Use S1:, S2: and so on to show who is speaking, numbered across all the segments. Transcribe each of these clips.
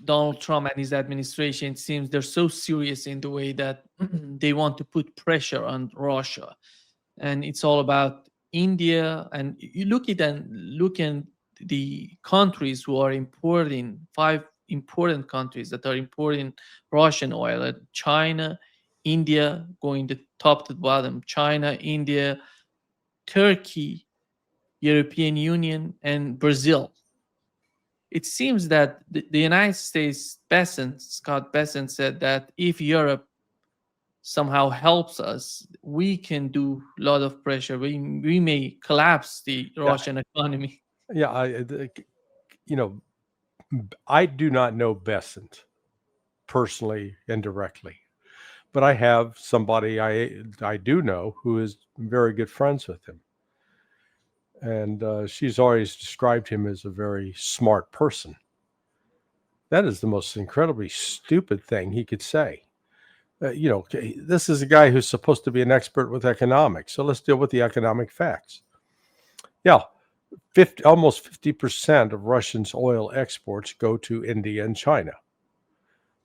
S1: Donald Trump and his administration, it seems they're so serious in the way that they want to put pressure on Russia, and it's all about India. And you look at the countries who are importing, five important countries that are importing Russian oil: China, India, going the top to the bottom, China, India, Turkey, European Union, and Brazil. It seems that the United States, Scott Bessent said that if Europe somehow helps us, we can do a lot of pressure. We may collapse the
S2: Yeah,
S1: Russian economy.
S2: yeah. You know, I do not know Besant personally and directly, but I have somebody I do know who is very good friends with him, and she's always described him as a very smart person. That is the most incredibly stupid thing he could say. This is a guy who's supposed to be an expert with economics, so let's deal with the economic facts. Yeah, almost 50% of Russia's oil exports go to India and China.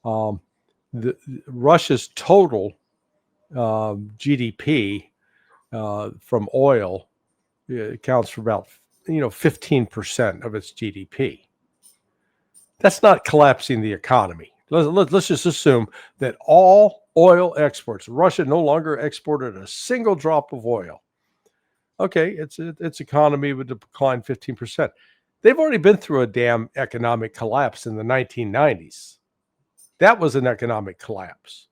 S2: Um, Russia's total GDP from oil accounts for about 15% of its GDP. That's not collapsing the economy. Let's just assume that all oil exports, Russia no longer exported a single drop of oil. Okay, its economy would decline 15%. They've already been through a damn economic collapse in the 1990s. That was an economic collapse.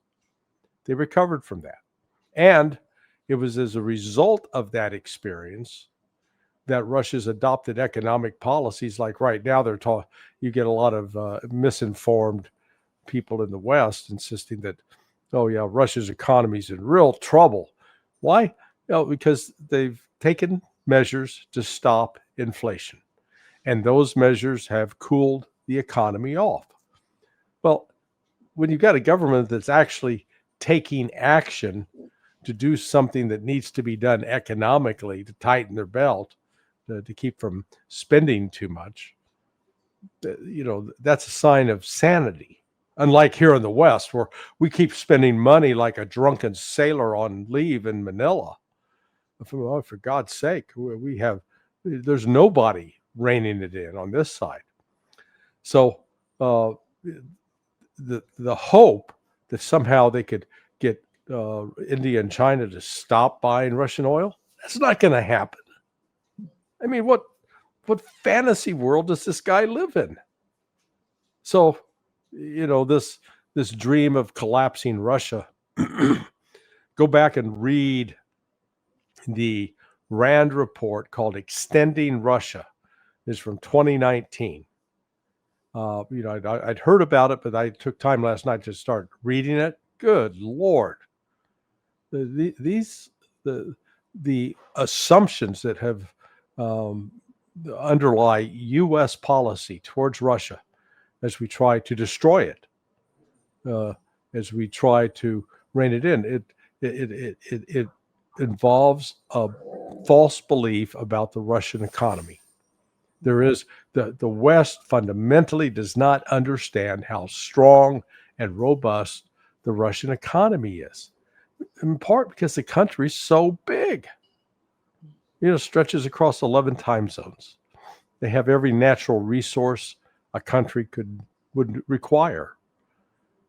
S2: They recovered from that. And it was as a result of that experience that Russia's adopted economic policies. Like right now, you get a lot of misinformed people in the West insisting that, oh yeah, Russia's economy is in real trouble. Why? Because they've taken measures to stop inflation, and those measures have cooled the economy off. Well, when you've got a government that's actually taking action to do something that needs to be done economically to tighten their belt, to keep from spending too much, that's a sign of sanity. Unlike here in the West, where we keep spending money like a drunken sailor on leave in Manila. For God's sake, there's nobody reining it in on this side. So the hope that somehow they could get India and China to stop buying Russian oil, that's not going to happen. I mean, what fantasy world does this guy live in? So, this dream of collapsing Russia, go back and read the Rand report called Extending Russia. It's from 2019. I'd heard about it, but I took time last night to start reading it. Good Lord. The assumptions that have underlie U.S. policy towards Russia as we try to destroy it, as we try to rein it in. It involves a false belief about the Russian economy. There is the West fundamentally does not understand how strong and robust the Russian economy is, in part because the country's so big. Stretches across 11 time zones. They have every natural resource a country would require.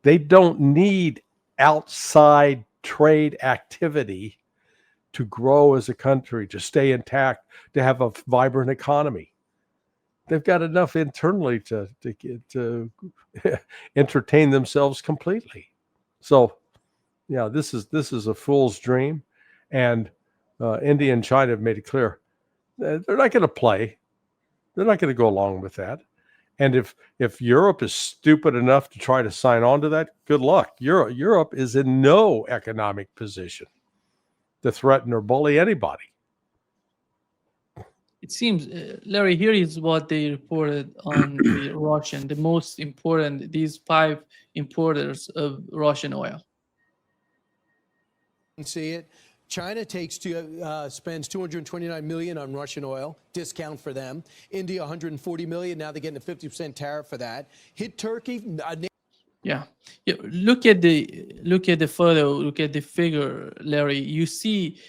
S2: They don't need outside trade activity to grow as a country, to stay intact, to have a vibrant economy. They've got enough internally to entertain themselves completely. So, yeah, this is a fool's dream, and India and China have made it clear they're not going to play. They're not going to go along with that. And if Europe is stupid enough to try to sign on to that, good luck. Europe is in no economic position to threaten or bully anybody.
S1: It seems, Larry, here is what they reported on the Russian, the most important, these five importers of Russian oil.
S3: See it. China spends 229 million on Russian oil, discount for them. India 140 million. Now they're getting a 50% tariff for that. Hit Turkey.
S1: Yeah. Look at the photo. Look at the figure, Larry. You see,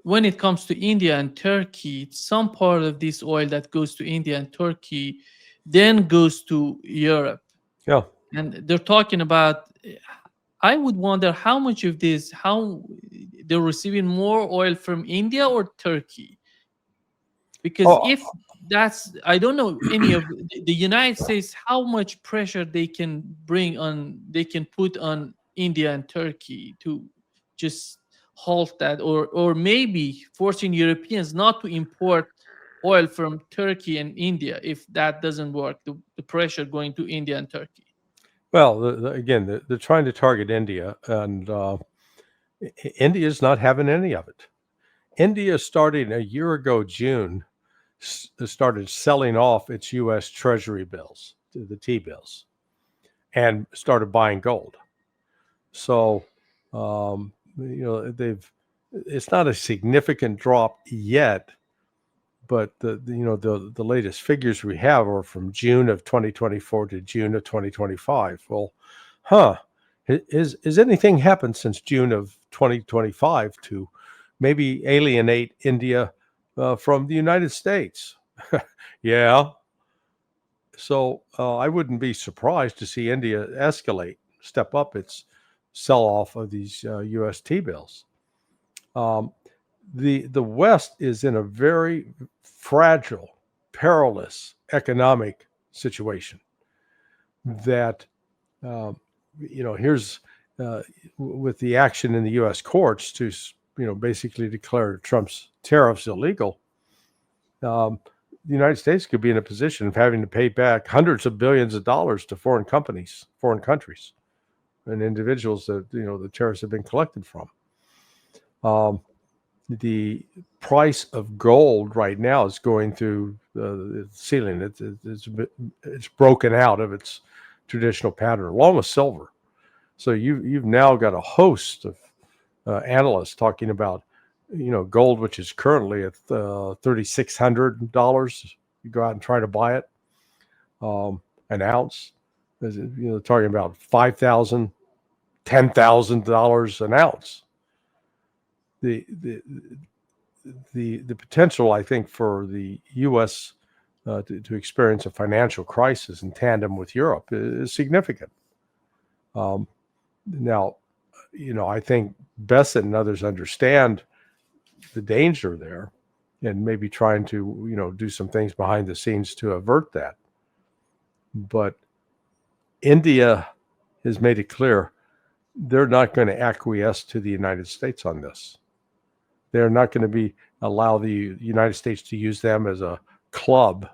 S1: when it comes to India and Turkey, some part of this oil that goes to India and Turkey then goes to Europe.
S2: Yeah.
S1: And they're talking about, I would wonder how much of this, how they're receiving more oil from India or Turkey. Because
S2: Oh,
S1: if that's, I don't know any of the United States, how much pressure they can put on India and Turkey to just halt that, or maybe forcing Europeans not to import oil from Turkey and India. If that doesn't work, the pressure going to India and Turkey.
S2: well, again, they're trying to target India, and India's not having any of it. India, starting a year ago, June, started selling off its U.S. Treasury bills, the T-bills, and started buying gold. So, it's not a significant drop yet, but the latest figures we have are from June of 2024 to June of 2025. Well, has anything happened since June of 2025 to maybe alienate India from the United States? Yeah. So I wouldn't be surprised to see India step up its sell-off of these U.S. T-bills. The West is in a very fragile, perilous economic situation. That here's with the action in the U.S. courts to basically declare Trump's tariffs illegal. The United States could be in a position of having to pay back hundreds of billions of dollars to foreign countries, and individuals that the tariffs have been collected from. The price of gold right now is going through the ceiling. It's broken out of its traditional pattern, along with silver. So you've now got a host of analysts talking about gold, which is currently at $3,600. You go out and try to buy it, an ounce. Talking about $5,000, $10,000 an ounce. The potential, I think, for the U.S. To experience a financial crisis in tandem with Europe is significant. Now, I think Bessent and others understand the danger there, and maybe trying to do some things behind the scenes to avert that. But India has made it clear they're not going to acquiesce to the United States on this. They're not going to allow the United States to use them as a club,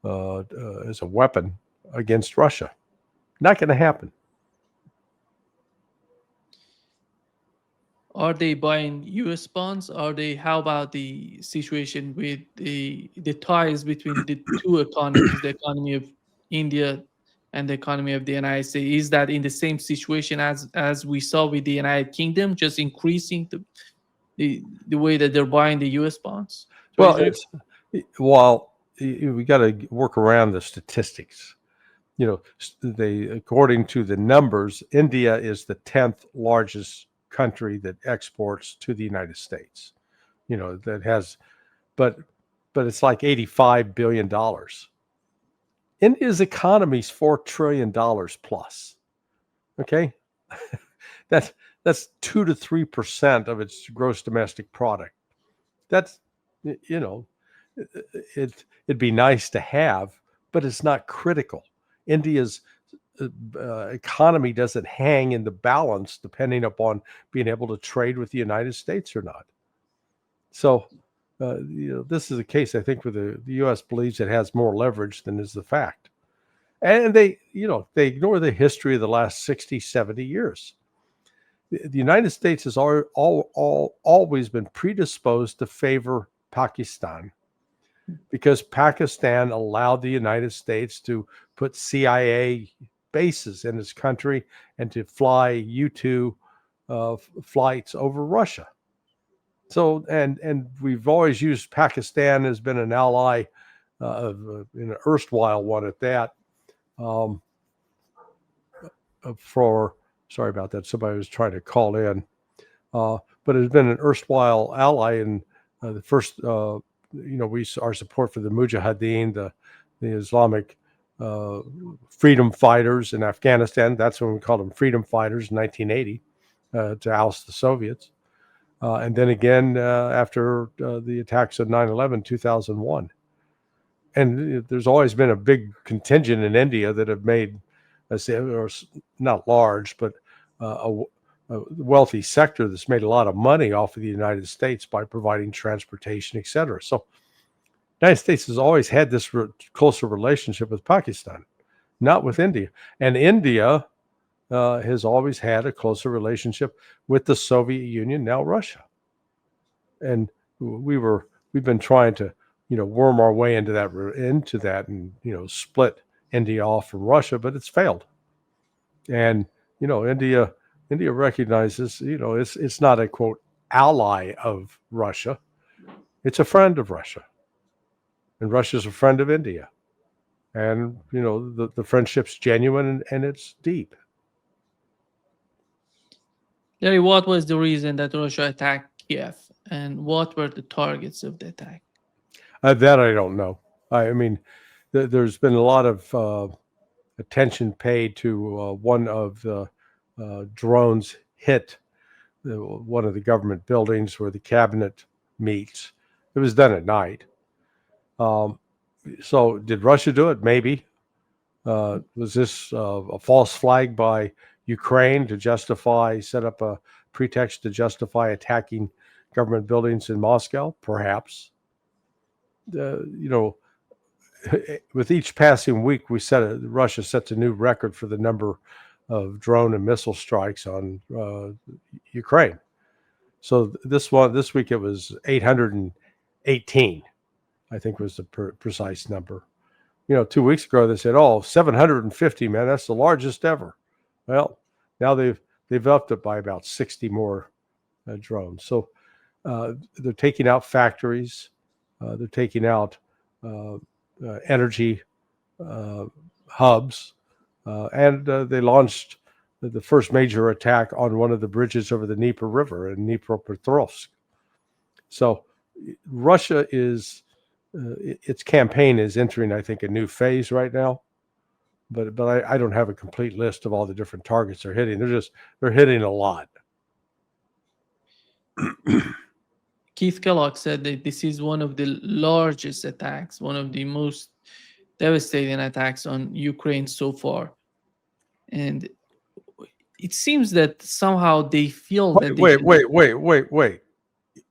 S2: as a weapon against Russia. Not going to happen.
S1: Are they buying U.S. bonds? How about the situation with the ties between the two economies, the economy of India and the economy of the United States? Is that in the same situation as we saw with the United Kingdom, just increasing the way that they're buying the U.S. bonds?
S2: Well, we got to work around the statistics. According to the numbers, India is the 10th largest country that exports to the United States. That has, but it's like $85 billion. India's economy is $4 trillion plus. Okay, that's 2 to 3% of its gross domestic product. That's it'd be nice to have, but it's not critical. India's economy doesn't hang in the balance depending upon being able to trade with the United States or not. So, this is a case, I think, where the U.S. believes it has more leverage than is the fact. And they ignore the history of the last 60, 70 years. The United States has always been predisposed to favor Pakistan, because Pakistan allowed the United States to put CIA bases in its country and to fly U-2 flights over Russia. So, and we've always used Pakistan as been an ally, in an erstwhile one at that. Um, for sorry about that, somebody was trying to call in, but it's been an erstwhile ally in the first. Our support for the Mujahideen, the Islamic freedom fighters in Afghanistan. That's when we called them freedom fighters in 1980 to oust the Soviets. And then again after the attacks of 9/11, 2001. And there's always been a big contingent in India that have made, or not large, but a wealthy sector that's made a lot of money off of the United States by providing transportation, et cetera. So the United States has always had this closer relationship with Pakistan, not with India. And India has always had a closer relationship with the Soviet Union, now Russia. And we've been trying to worm our way into that and split India off from Russia, but it's failed. And India recognizes it's not a quote ally of Russia, it's a friend of Russia, and Russia's a friend of India, and the friendship's genuine and it's deep.
S1: Larry, what was the reason that Russia attacked Kiev, and what were the targets of the attack?
S2: That I don't know. I mean, there's been a lot of attention paid to one of the drones hit one of the government buildings where the cabinet meets. It was done at night. So did Russia do it? Maybe. Was this a false flag by Ukraine to set up a pretext to justify attacking government buildings in Moscow? Perhaps. With each passing week, Russia sets a new record for the number of drone and missile strikes on Ukraine. So this week it was 818, I think was the precise number. 2 weeks ago they said, 750, man, that's the largest ever. Well, now they've upped it by about 60 more drones. So they're taking out factories, they're taking out energy hubs, and they launched the first major attack on one of the bridges over the Dnieper River in Dnipropetrovsk. So Russia is its campaign is entering, I think, a new phase right now. But I don't have a complete list of all the different targets they're hitting. They're hitting a lot.
S1: Keith Kellogg said that this is one of the largest attacks, one of the most devastating attacks on Ukraine so far. And it seems that somehow they feel that
S2: wait.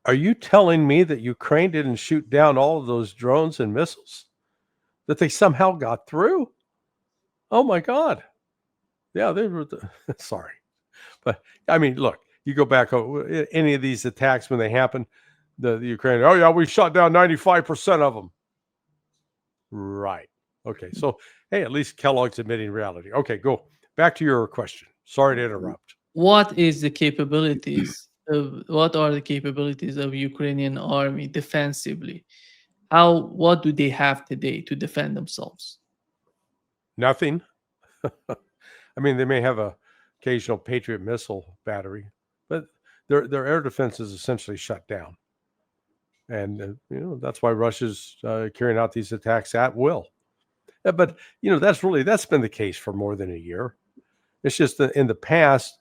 S2: Are you telling me that Ukraine didn't shoot down all of those drones and missiles? That they somehow got through? Oh my God. Yeah, they were sorry. But I mean, look, you go back any of these attacks when they happen, the Ukrainian, we shot down 95% of them. Right. Okay. So, hey, at least Kellogg's admitting reality. Okay, go back to your question. Sorry to interrupt.
S1: What are the capabilities of Ukrainian army defensively? What do they have today to defend themselves?
S2: Nothing. I mean, they may have a occasional Patriot missile battery, but their air defense is essentially shut down. And that's why Russia's carrying out these attacks at will. But that's been the case for more than a year. It's just that in the past,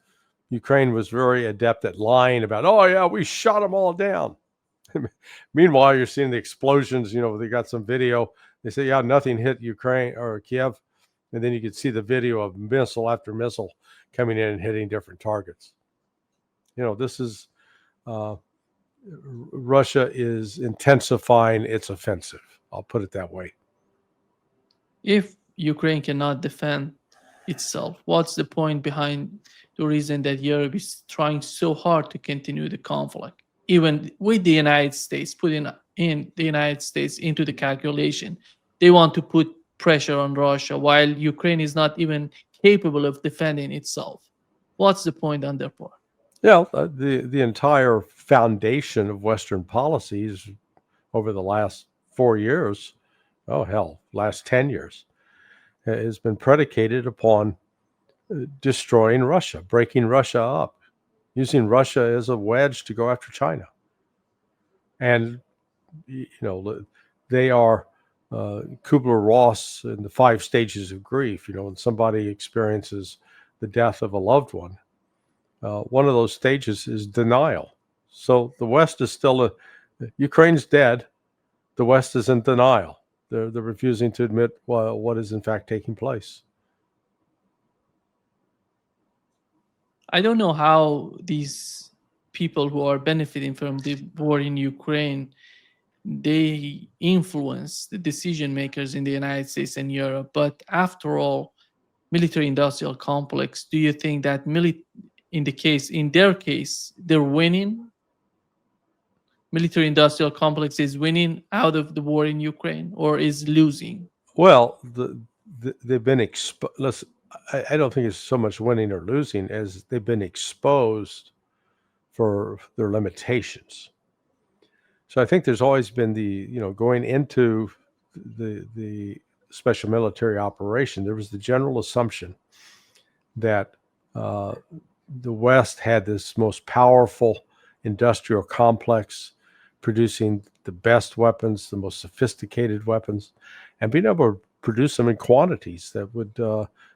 S2: Ukraine was very adept at lying about, we shot them all down. Meanwhile, you're seeing the explosions. They got some video. They say, nothing hit Ukraine or Kiev. And then you could see the video of missile after missile coming in and hitting different targets. This is Russia is intensifying its offensive. I'll put it that way.
S1: If Ukraine cannot defend itself, what's the point behind the reason that Europe is trying so hard to continue the conflict, even with the United States, putting in the United States into the calculation? They want to put pressure on Russia while Ukraine is not even capable of defending itself. What's the point on their part?
S2: Yeah, the entire foundation of Western policies over the last 4 years, oh hell, last 10 years, has been predicated upon destroying Russia, breaking Russia up, using Russia as a wedge to go after China. And, they are Kubler-Ross in the 5 stages of grief. When somebody experiences the death of a loved one, one of those stages is denial. So the West is still Ukraine's dead. The West is in denial. They're refusing to admit what is in fact taking place.
S1: I don't know how these people who are benefiting from the war in Ukraine, they influence the decision makers in the United States and Europe. But after all, military industrial complex, do you think that in their case, they're winning? Military industrial complex is winning out of the war in Ukraine or is losing?
S2: Well, they've been exposed. I don't think it's so much winning or losing as they've been exposed for their limitations. So I think there's always been going into the special military operation, there was the general assumption that the West had this most powerful industrial complex producing the best weapons, the most sophisticated weapons, and being able to produce them in quantities that would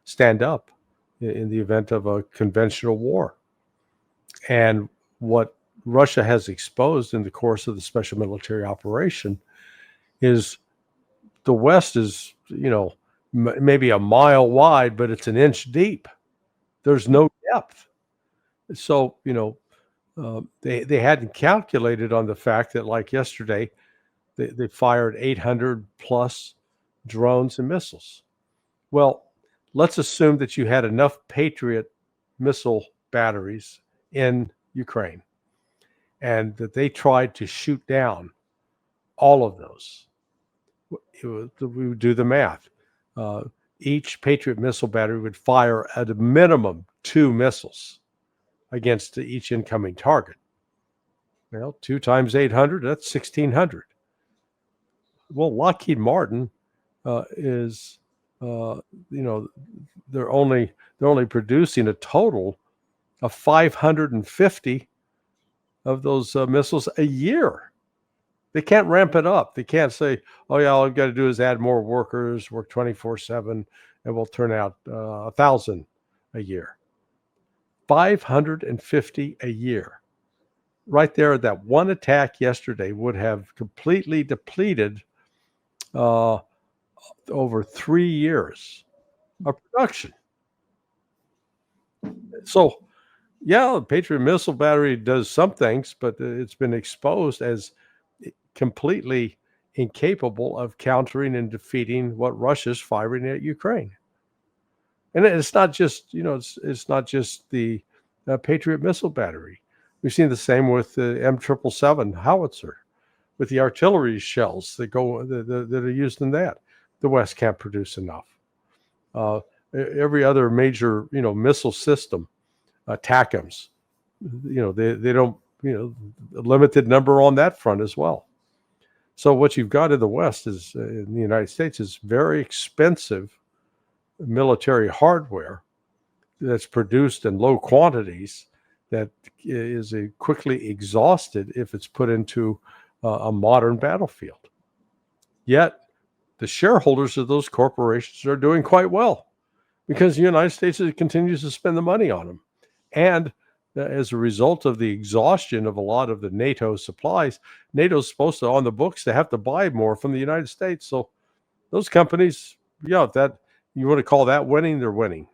S2: stand up in the event of a conventional war. And what Russia has exposed in the course of the special military operation is the West is, maybe a mile wide, but it's an inch deep. There's no depth. So, they hadn't calculated on the fact that, like yesterday, they fired 800 plus drones and missiles. Well, let's assume that you had enough Patriot missile batteries in Ukraine and that they tried to shoot down all of those. We would do the math. Each Patriot missile battery would fire at a minimum 2 missiles against each incoming target. Well, 2 times 800, that's 1,600. Well, Lockheed Martin is, they're only producing a total of 550 of those missiles a year. They can't ramp it up. They can't say, oh yeah, all I've got to do is add more workers, work 24/7, and we'll turn out 1,000 a year. 550 a year. Right there, that one attack yesterday would have completely depleted over 3 years of production. So, yeah, the Patriot missile battery does some things, but it's been exposed as completely incapable of countering and defeating what Russia's firing at Ukraine. And it's not just, it's not just the Patriot missile battery. We've seen the same with the M777 howitzer, with the artillery shells that are used in that. The West can't produce enough. Every other major, missile system, TACMs, they don't, a limited number on that front as well. So what you've got in the West is, in the United States, is very expensive military hardware that's produced in low quantities that is quickly exhausted if it's put into a modern battlefield. Yet the shareholders of those corporations are doing quite well because the United States continues to spend the money on them. And as a result of the exhaustion of a lot of the NATO supplies, NATO's supposed to, on the books, to have to buy more from the United States. So those companies, that you want to call that winning, they're winning.